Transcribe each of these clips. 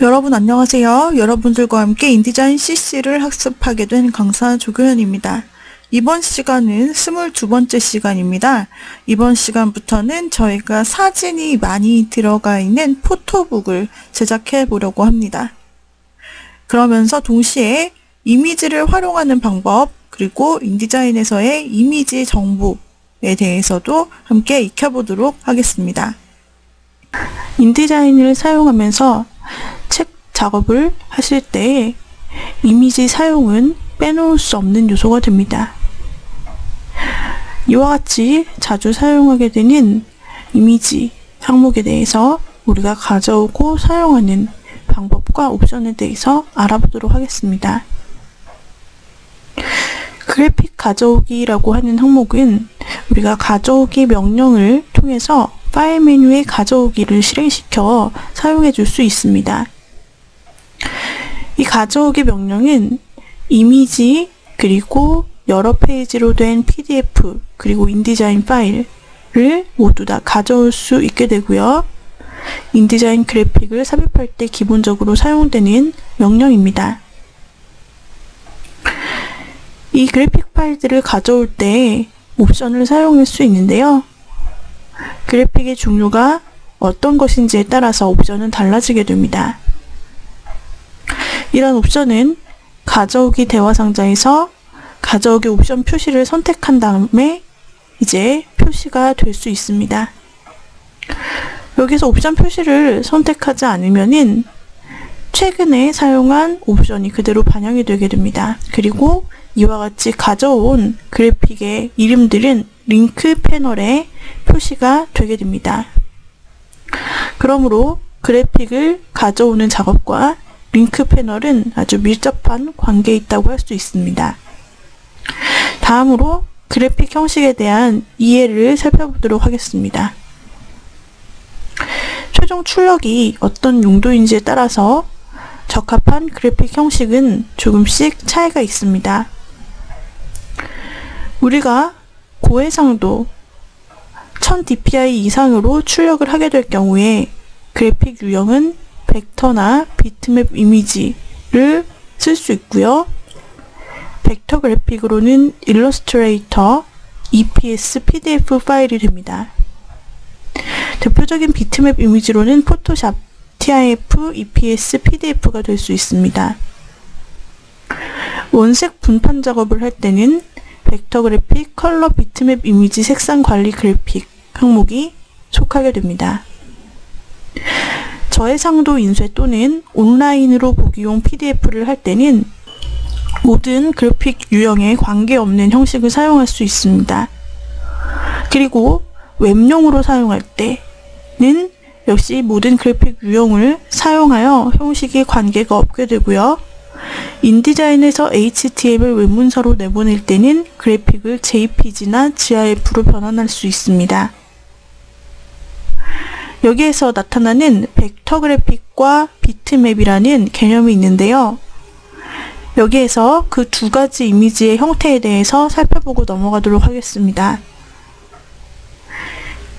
여러분 안녕하세요. 여러분들과 함께 인디자인 CC를 학습하게 된 강사 조교현입니다. 이번 시간은 22번째 시간입니다. 이번 시간부터는 저희가 사진이 많이 들어가 있는 포토북을 제작해 보려고 합니다. 그러면서 동시에 이미지를 활용하는 방법, 그리고 인디자인에서의 이미지 정보에 대해서도 함께 익혀보도록 하겠습니다. 인디자인을 사용하면서 책 작업을 하실 때 이미지 사용은 빼놓을 수 없는 요소가 됩니다. 이와 같이 자주 사용하게 되는 이미지 항목에 대해서 우리가 가져오고 사용하는 방법과 옵션에 대해서 알아보도록 하겠습니다. 그래픽 가져오기라고 하는 항목은 우리가 가져오기 명령을 통해서 파일 메뉴에 가져오기를 실행시켜 사용해 줄 수 있습니다. 이 가져오기 명령은 이미지 그리고 여러 페이지로 된 PDF 그리고 인디자인 파일을 모두 다 가져올 수 있게 되고요. 인디자인 그래픽을 삽입할 때 기본적으로 사용되는 명령입니다. 이 그래픽 파일들을 가져올 때 옵션을 사용할 수 있는데요. 그래픽의 종류가 어떤 것인지에 따라서 옵션은 달라지게 됩니다. 이런 옵션은 가져오기 대화 상자에서 가져오기 옵션 표시를 선택한 다음에 이제 표시가 될 수 있습니다. 여기서 옵션 표시를 선택하지 않으면은 최근에 사용한 옵션이 그대로 반영이 되게 됩니다. 그리고 이와 같이 가져온 그래픽의 이름들은 링크 패널에 표시가 되게 됩니다. 그러므로 그래픽을 가져오는 작업과 링크 패널은 아주 밀접한 관계에 있다고 할 수 있습니다. 다음으로 그래픽 형식에 대한 이해를 살펴보도록 하겠습니다. 최종 출력이 어떤 용도인지에 따라서 적합한 그래픽 형식은 조금씩 차이가 있습니다. 우리가 고해상도 1000dpi 이상으로 출력을 하게 될 경우에 그래픽 유형은 벡터나 비트맵 이미지를 쓸 수 있고요. 벡터 그래픽으로는 일러스트레이터, EPS, PDF 파일이 됩니다. 대표적인 비트맵 이미지로는 포토샵, TIF, EPS, PDF가 될 수 있습니다. 원색 분판 작업을 할 때는 벡터 그래픽, 컬러 비트맵 이미지 색상 관리 그래픽 항목이 속하게 됩니다. 저해상도 인쇄 또는 온라인으로 보기용 PDF를 할 때는 모든 그래픽 유형에 관계없는 형식을 사용할 수 있습니다. 그리고 웹용으로 사용할 때는 역시 모든 그래픽 유형을 사용하여 형식에 관계가 없게 되고요. 인디자인에서 HTML 웹문서로 내보낼 때는 그래픽을 JPG나 GIF로 변환할 수 있습니다. 여기에서 나타나는 벡터 그래픽과 비트맵이라는 개념이 있는데요. 여기에서 그 두 가지 이미지의 형태에 대해서 살펴보고 넘어가도록 하겠습니다.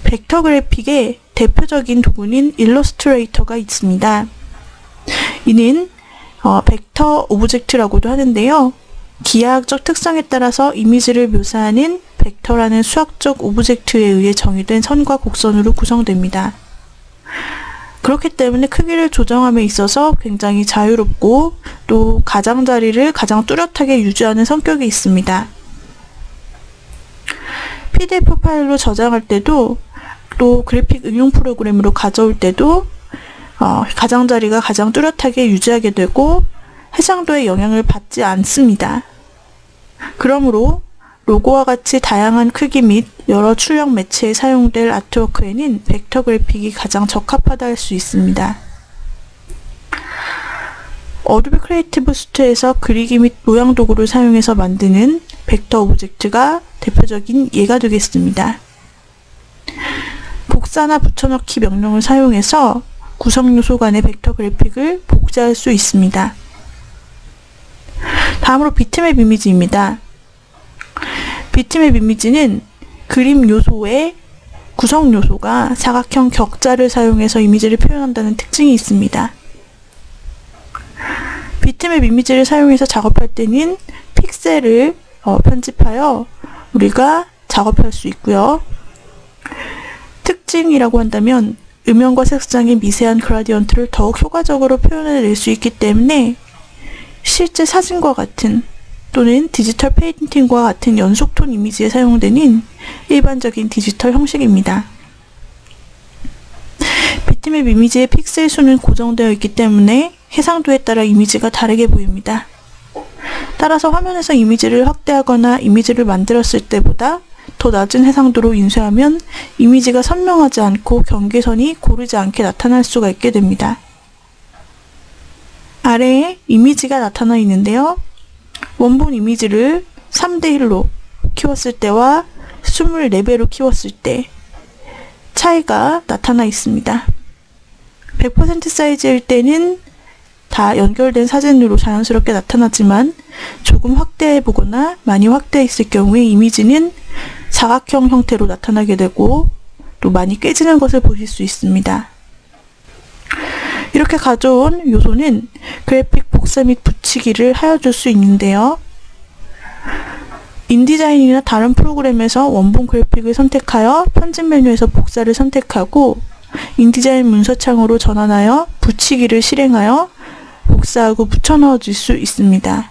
벡터 그래픽의 대표적인 도구인 일러스트레이터가 있습니다. 이는 벡터 오브젝트라고도 하는데요. 기하학적 특성에 따라서 이미지를 묘사하는 벡터라는 수학적 오브젝트에 의해 정의된 선과 곡선으로 구성됩니다. 그렇기 때문에 크기를 조정함에 있어서 굉장히 자유롭고 또 가장자리를 가장 뚜렷하게 유지하는 성격이 있습니다. PDF 파일로 저장할 때도 또 그래픽 응용 프로그램으로 가져올 때도 가장자리가 가장 뚜렷하게 유지하게 되고 해상도에 영향을 받지 않습니다. 그러므로 로고와 같이 다양한 크기 및 여러 출력 매체에 사용될 아트워크에는 벡터 그래픽이 가장 적합하다 할 수 있습니다. 어도비 크리에이티브 수트에서 그리기 및 모양 도구를 사용해서 만드는 벡터 오브젝트가 대표적인 예가 되겠습니다. 복사나 붙여넣기 명령을 사용해서 구성 요소 간의 벡터 그래픽을 복제할 수 있습니다. 다음으로 비트맵 이미지입니다. 비트맵 이미지는 그림 요소의 구성 요소가 사각형 격자를 사용해서 이미지를 표현한다는 특징이 있습니다. 비트맵 이미지를 사용해서 작업할 때는 픽셀을 편집하여 우리가 작업할 수 있고요. 특징이라고 한다면 음영과 색상의 미세한 그라디언트를 더욱 효과적으로 표현해낼 수 있기 때문에 실제 사진과 같은 또는 디지털 페인팅과 같은 연속톤 이미지에 사용되는 일반적인 디지털 형식입니다. 비트맵 이미지의 픽셀 수는 고정되어 있기 때문에 해상도에 따라 이미지가 다르게 보입니다. 따라서 화면에서 이미지를 확대하거나 이미지를 만들었을 때보다 더 낮은 해상도로 인쇄하면 이미지가 선명하지 않고 경계선이 고르지 않게 나타날 수가 있게 됩니다. 아래에 이미지가 나타나 있는데요. 원본 이미지를 3:1로 키웠을 때와 24배로 키웠을 때 차이가 나타나 있습니다. 100% 사이즈일 때는 다 연결된 사진으로 자연스럽게 나타나지만 조금 확대해보거나 많이 확대했을 경우에 이미지는 사각형 형태로 나타나게 되고 또 많이 깨지는 것을 보실 수 있습니다. 이렇게 가져온 요소는 그래픽 복사 및 붙이기를 하여줄 수 있는데요. 인디자인이나 다른 프로그램에서 원본 그래픽을 선택하여 편집 메뉴에서 복사를 선택하고 인디자인 문서창으로 전환하여 붙이기를 실행하여 복사하고 붙여넣어 줄 수 있습니다.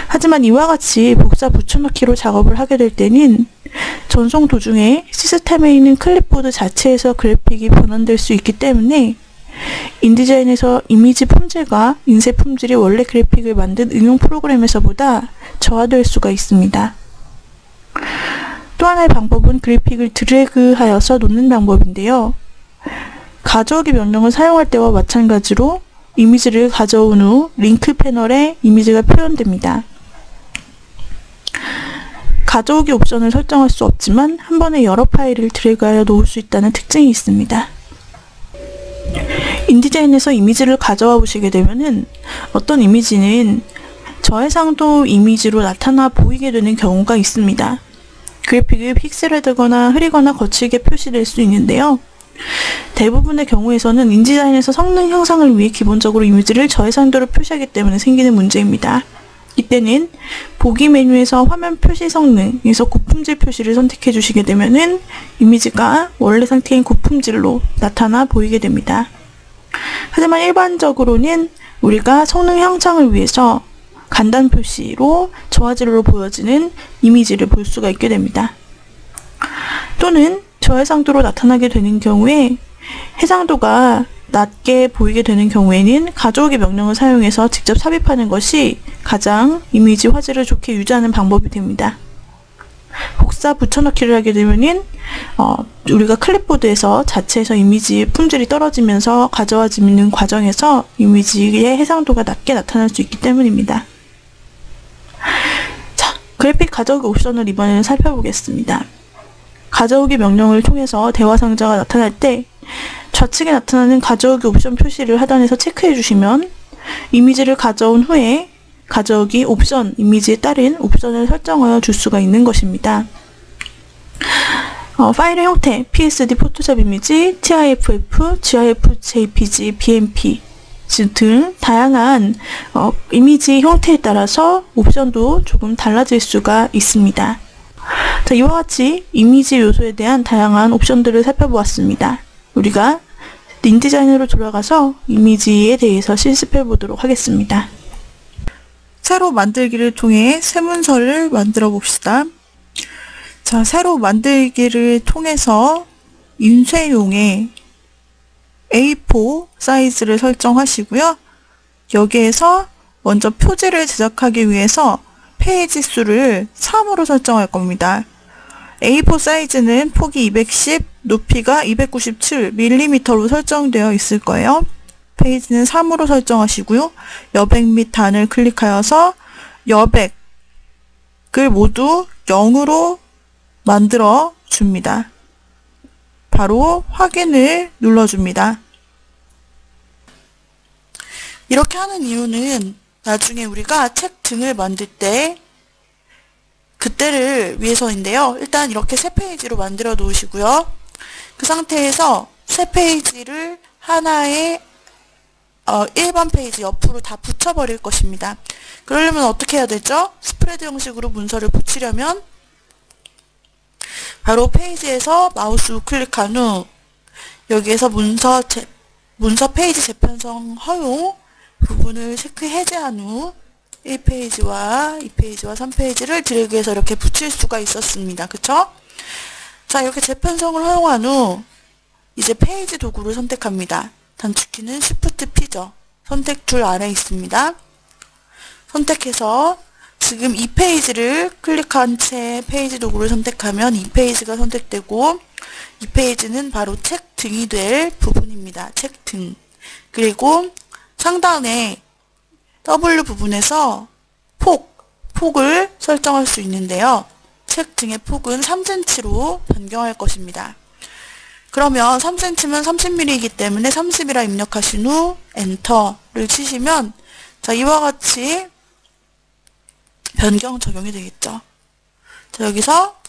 하지만 이와 같이 복사 붙여넣기로 작업을 하게 될 때는 전송 도중에 시스템에 있는 클립보드 자체에서 그래픽이 변환될 수 있기 때문에 인디자인에서 이미지 품질과 인쇄 품질이 원래 그래픽을 만든 응용 프로그램에서보다 저하될 수가 있습니다. 또 하나의 방법은 그래픽을 드래그하여서 놓는 방법인데요. 가져오기 명령을 사용할 때와 마찬가지로 이미지를 가져온 후 링크 패널에 이미지가 표현됩니다. 가져오기 옵션을 설정할 수 없지만 한 번에 여러 파일을 드래그하여 놓을 수 있다는 특징이 있습니다. 인디자인에서 이미지를 가져와 보시게 되면은 어떤 이미지는 저해상도 이미지로 나타나 보이게 되는 경우가 있습니다. 그래픽을 픽셀화되거나 흐리거나 거칠게 표시될 수 있는데요. 대부분의 경우에서는 인디자인에서 성능 향상을 위해 기본적으로 이미지를 저해상도로 표시하기 때문에 생기는 문제입니다. 이때는 보기 메뉴에서 화면 표시 성능에서 고품질 표시를 선택해 주시게 되면은 이미지가 원래 상태인 고품질로 나타나 보이게 됩니다. 하지만 일반적으로는 우리가 성능 향상을 위해서 간단 표시로 저화질로 보여지는 이미지를 볼 수가 있게 됩니다. 또는 저해상도로 나타나게 되는 경우에 해상도가 낮게 보이게 되는 경우에는 가져오기 명령을 사용해서 직접 삽입하는 것이 가장 이미지 화질을 좋게 유지하는 방법이 됩니다. 복사 붙여넣기를 하게 되면은 우리가 클립보드에서 자체에서 이미지 품질이 떨어지면서 가져와지는 과정에서 이미지의 해상도가 낮게 나타날 수 있기 때문입니다. 자, 그래픽 가져오기 옵션을 이번에는 살펴보겠습니다. 가져오기 명령을 통해서 대화 상자가 나타날 때 좌측에 나타나는 가져오기 옵션 표시를 하단에서 체크해 주시면 이미지를 가져온 후에 가져오기 옵션 이미지에 따른 옵션을 설정하여 줄 수가 있는 것입니다. 파일의 형태, PSD, 포토샵 이미지, TIFF, GIF, JPG, BMP 등 다양한 이미지 형태에 따라서 옵션도 조금 달라질 수가 있습니다. 자, 이와 같이 이미지 요소에 대한 다양한 옵션들을 살펴보았습니다. 우리가 인디자인으로 돌아가서 이미지에 대해서 실습해 보도록 하겠습니다. 새로 만들기를 통해 새 문서를 만들어 봅시다. 자, 새로 만들기를 통해서 인쇄용의 A4 사이즈를 설정하시고요. 여기에서 먼저 표지를 제작하기 위해서 페이지 수를 3으로 설정할 겁니다. A4 사이즈는 폭이 210, 높이가 297mm로 설정되어 있을 거예요. 페이지는 3으로 설정하시고요. 여백 및 단을 클릭하여서 여백을 모두 0으로 만들어 줍니다. 바로 확인을 눌러줍니다. 이렇게 하는 이유는 나중에 우리가 책 등을 만들 때 그때를 위해서인데요. 일단 이렇게 새 페이지로 만들어 놓으시고요. 그 상태에서 새 페이지를 하나의 1번 페이지 옆으로 다 붙여버릴 것입니다. 그러려면 어떻게 해야 되죠? 스프레드 형식으로 문서를 붙이려면 바로 페이지에서 마우스 우클릭한 후 여기에서 문서 페이지 재편성 허용 부분을 체크 해제한 후 1페이지와 2페이지와 3페이지를 드래그해서 이렇게 붙일 수가 있었습니다. 그쵸? 자, 이렇게 재편성을 허용한 후 이제 페이지 도구를 선택합니다. 단축키는 Shift P죠. 선택 툴 아래에 있습니다. 선택해서 지금 2페이지를 클릭한 채 페이지 도구를 선택하면 2페이지가 선택되고 2페이지는 바로 책 등이 될 부분입니다. 책 등. 그리고 상단에 W 부분에서 폭을 설정할 수 있는데요. 책 등의 폭은 3cm로 변경할 것입니다. 그러면 3cm면 30mm이기 때문에 30이라 입력하신 후 엔터를 치시면 자, 이와 같이 변경 적용이 되겠죠. 자, 여기서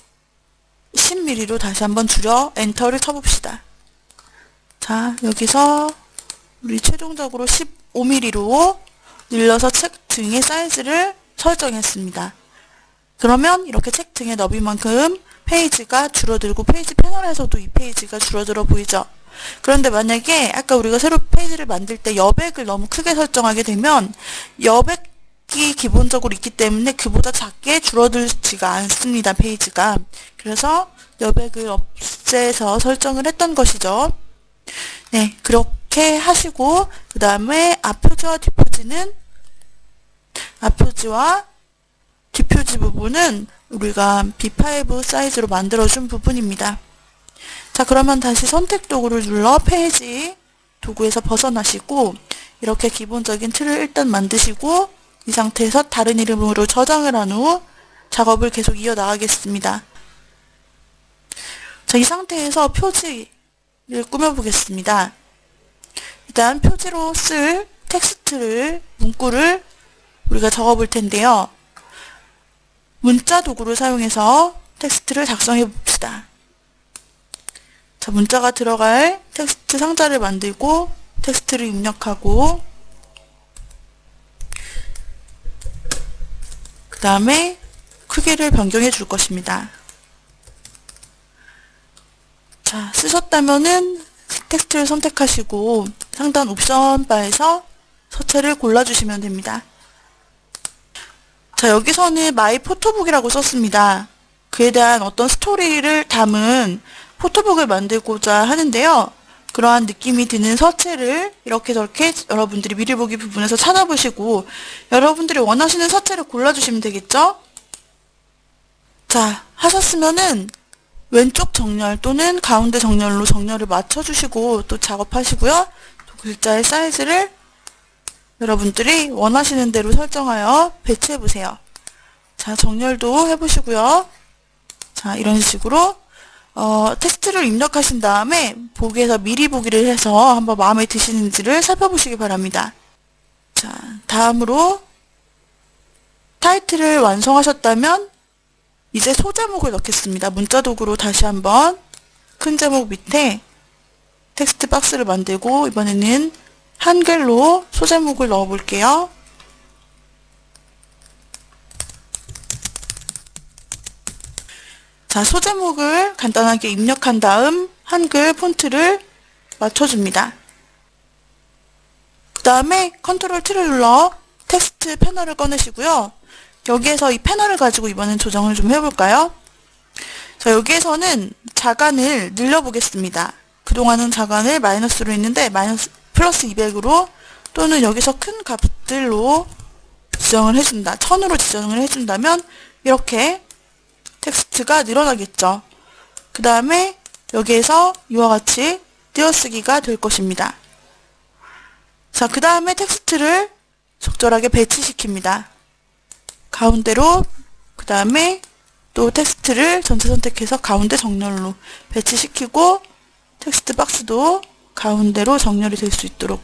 10mm로 다시 한번 줄여 엔터를 쳐봅시다. 자, 여기서 우리 최종적으로 15mm로 늘려서 책 등의 사이즈를 설정했습니다. 그러면 이렇게 책 등의 너비만큼 페이지가 줄어들고 페이지 패널에서도 이 페이지가 줄어들어 보이죠. 그런데 만약에 아까 우리가 새로 페이지를 만들 때 여백을 너무 크게 설정하게 되면 여백이 기본적으로 있기 때문에 그보다 작게 줄어들지가 않습니다. 페이지가. 그래서 여백을 없애서 설정을 했던 것이죠. 네, 그렇게 하시고 그 다음에 앞표지와 뒷표지 부분은 우리가 B5 사이즈로 만들어준 부분입니다. 자, 그러면 다시 선택 도구를 눌러 페이지 도구에서 벗어나시고 이렇게 기본적인 틀을 일단 만드시고 이 상태에서 다른 이름으로 저장을 한 후 작업을 계속 이어나가겠습니다. 자, 이 상태에서 표지를 꾸며보겠습니다. 일단 표지로 쓸 텍스트를, 문구를 우리가 적어볼 텐데요. 문자 도구를 사용해서 텍스트를 작성해 봅시다. 자, 문자가 들어갈 텍스트 상자를 만들고 텍스트를 입력하고 그 다음에 크기를 변경해 줄 것입니다. 자, 쓰셨다면은 텍스트를 선택하시고 상단 옵션 바에서 서체를 골라주시면 됩니다. 자, 여기서는 마이 포토북이라고 썼습니다. 그에 대한 어떤 스토리를 담은 포토북을 만들고자 하는데요. 그러한 느낌이 드는 서체를 이렇게 저렇게 여러분들이 미리 보기 부분에서 찾아보시고 여러분들이 원하시는 서체를 골라주시면 되겠죠? 자, 하셨으면은 왼쪽 정렬 또는 가운데 정렬로 정렬을 맞춰주시고 또 작업하시고요. 또 글자의 사이즈를 여러분들이 원하시는 대로 설정하여 배치해보세요. 자, 정렬도 해보시고요. 자, 이런 식으로 텍스트를 입력하신 다음에 보기에서 미리 보기를 해서 한번 마음에 드시는지를 살펴보시기 바랍니다. 자, 다음으로 타이틀을 완성하셨다면 이제 소제목을 넣겠습니다. 문자 도구로 다시 한번 큰 제목 밑에 텍스트 박스를 만들고 이번에는 한글로 소제목을 넣어 볼게요. 자, 소제목을 간단하게 입력한 다음 한글 폰트를 맞춰줍니다. 그 다음에 컨트롤 T를 눌러 텍스트 패널을 꺼내시고요. 여기에서 이 패널을 가지고 이번엔 조정을 좀 해볼까요? 자, 여기에서는 자간을 늘려보겠습니다. 그동안은 자간을 마이너스로 했는데 플러스 200으로 또는 여기서 큰 값들로 지정을 해준다. 1000으로 지정을 해준다면 이렇게 텍스트가 늘어나겠죠. 그 다음에 여기에서 이와 같이 띄어쓰기가 될 것입니다. 자, 그 다음에 텍스트를 적절하게 배치시킵니다. 가운데로 그 다음에 또 텍스트를 전체 선택해서 가운데 정렬로 배치시키고 텍스트 박스도 가운데로 정렬이 될 수 있도록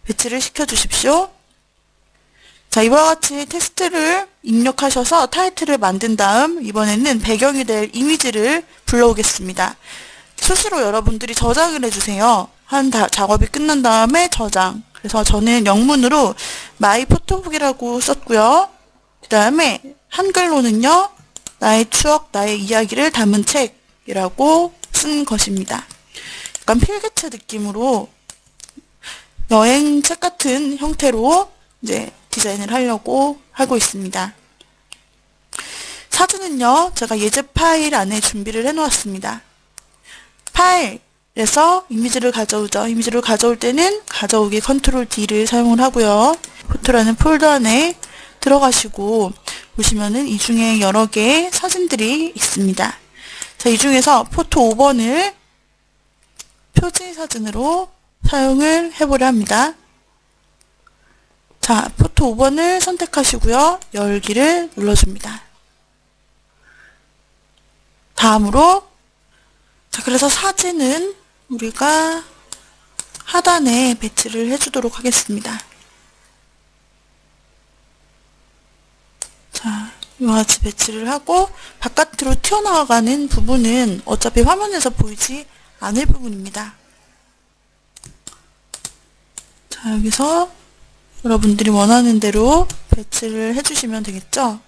배치를 시켜주십시오. 자, 이와 같이 텍스트를 입력하셔서 타이틀을 만든 다음 이번에는 배경이 될 이미지를 불러오겠습니다. 수시로 여러분들이 저장을 해주세요. 작업이 끝난 다음에 저장. 그래서 저는 영문으로 마이 포토북이라고 썼고요. 그 다음에 한글로는요. 나의 추억, 나의 이야기를 담은 책이라고 쓴 것입니다. 약간 필기체 느낌으로 여행책 같은 형태로 이제 디자인을 하려고 하고 있습니다. 사진은요, 제가 예제 파일 안에 준비를 해 놓았습니다. 파일에서 이미지를 가져오죠. 이미지를 가져올 때는 가져오기 컨트롤 D를 사용을 하고요. 포토라는 폴더 안에 들어가시고 보시면은 이 중에 여러 개의 사진들이 있습니다. 자, 이 중에서 포토 5번을 표지 사진으로 사용을 해보려 합니다. 자, 포토 5번을 선택하시고요. 열기를 눌러줍니다. 다음으로, 자, 그래서 사진은 우리가 하단에 배치를 해주도록 하겠습니다. 자, 이와 같이 배치를 하고 바깥으로 튀어나가는 부분은 어차피 화면에서 보이지 않을 부분입니다. 자, 여기서 여러분들이 원하는 대로 배치를 해주시면 되겠죠?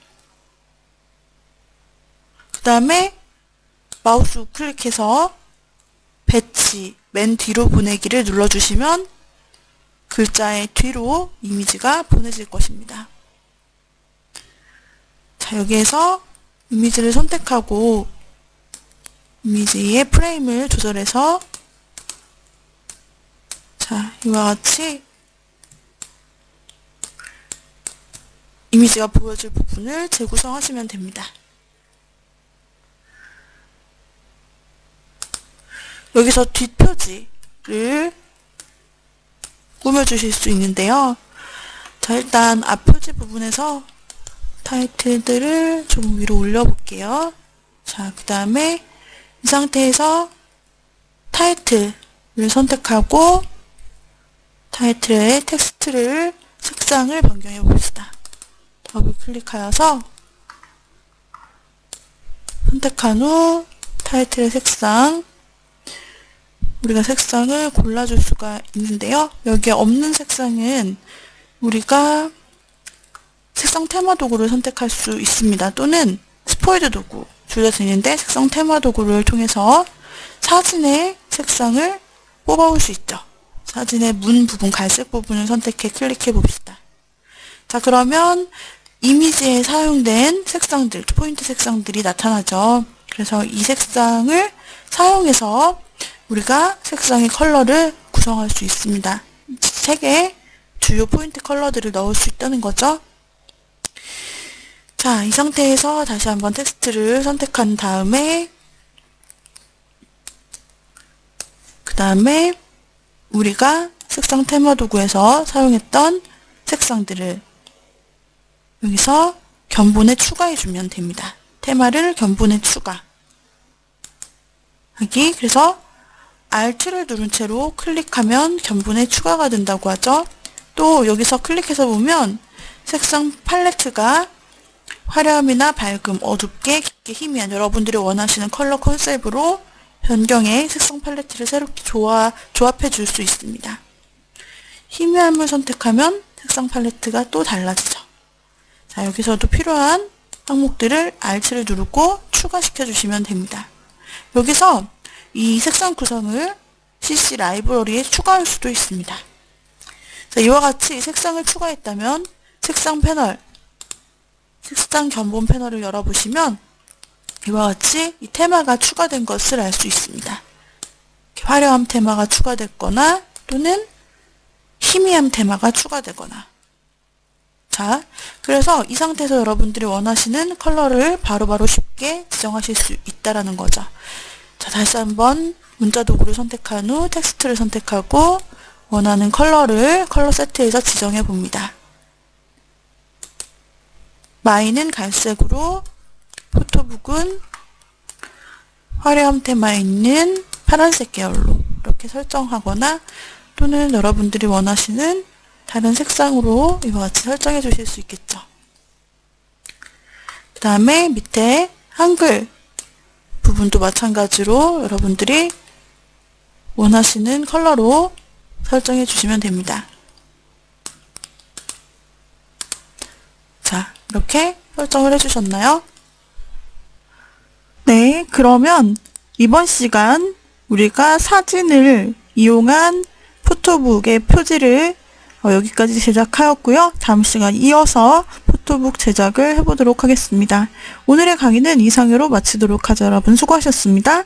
그 다음에 마우스 우클릭해서 배치, 맨 뒤로 보내기를 눌러주시면 글자의 뒤로 이미지가 보내질 것입니다. 자, 여기에서 이미지를 선택하고 이미지의 프레임을 조절해서 자, 이와 같이 이미지가 보여질 부분을 재구성하시면 됩니다. 여기서 뒷표지를 꾸며주실 수 있는데요. 자, 일단 앞표지 부분에서 타이틀들을 좀 위로 올려볼게요. 자, 그 다음에 이 상태에서 타이틀을 선택하고 타이틀의 텍스트를 색상을 변경해 봅시다. 더블 클릭하여서 선택한 후 타이틀의 색상, 우리가 색상을 골라줄 수가 있는데요. 여기에 없는 색상은 우리가 색상 테마 도구를 선택할 수 있습니다. 또는 스포이드 도구, 둘 다 되는데 색상 테마 도구를 통해서 사진의 색상을 뽑아올 수 있죠. 사진의 문 부분, 갈색 부분을 선택해 클릭해 봅시다. 자, 그러면 이미지에 사용된 색상들, 포인트 색상들이 나타나죠. 그래서 이 색상을 사용해서 우리가 색상의 컬러를 구성할 수 있습니다. 색의 주요 포인트 컬러들을 넣을 수 있다는 거죠. 자, 이 상태에서 다시 한번 텍스트를 선택한 다음에 그 다음에 우리가 색상 테마 도구에서 사용했던 색상들을 여기서 견본에 추가해 주면 됩니다. 테마를 견본에 추가하기. 그래서 Alt를 누른 채로 클릭하면 견본에 추가가 된다고 하죠. 또 여기서 클릭해서 보면 색상 팔레트가 화려함이나 밝음, 어둡게, 깊게, 희미한 여러분들이 원하시는 컬러 컨셉으로 변경해 색상 팔레트를 새롭게 조합해 줄 수 있습니다. 희미함을 선택하면 색상 팔레트가 또 달라지죠. 자, 여기서도 필요한 항목들을 Alt를 누르고 추가시켜 주시면 됩니다. 여기서 이 색상 구성을 CC 라이브러리에 추가할 수도 있습니다. 자, 이와 같이 색상을 추가했다면 색상 패널, 색상 견본 패널을 열어보시면 이와 같이 이 테마가 추가된 것을 알 수 있습니다. 화려함 테마가 추가됐거나 또는 희미함 테마가 추가되거나. 자, 그래서 이 상태에서 여러분들이 원하시는 컬러를 바로바로 쉽게 지정하실 수 있다라는 거죠. 자, 다시 한번 문자 도구를 선택한 후 텍스트를 선택하고 원하는 컬러를 컬러 세트에서 지정해 봅니다. 마이는 갈색으로, 포토북은 화려함 테마에 있는 파란색 계열로 이렇게 설정하거나 또는 여러분들이 원하시는 다른 색상으로 이와 같이 설정해 주실 수 있겠죠. 그 다음에 밑에 한글 부분도 마찬가지로 여러분들이 원하시는 컬러로 설정해 주시면 됩니다. 이렇게 설정을 해주셨나요? 네, 그러면 이번 시간 우리가 사진을 이용한 포토북의 표지를 여기까지 제작하였고요. 다음 시간 이어서 포토북 제작을 해보도록 하겠습니다. 오늘의 강의는 이상으로 마치도록 하죠. 여러분 수고하셨습니다.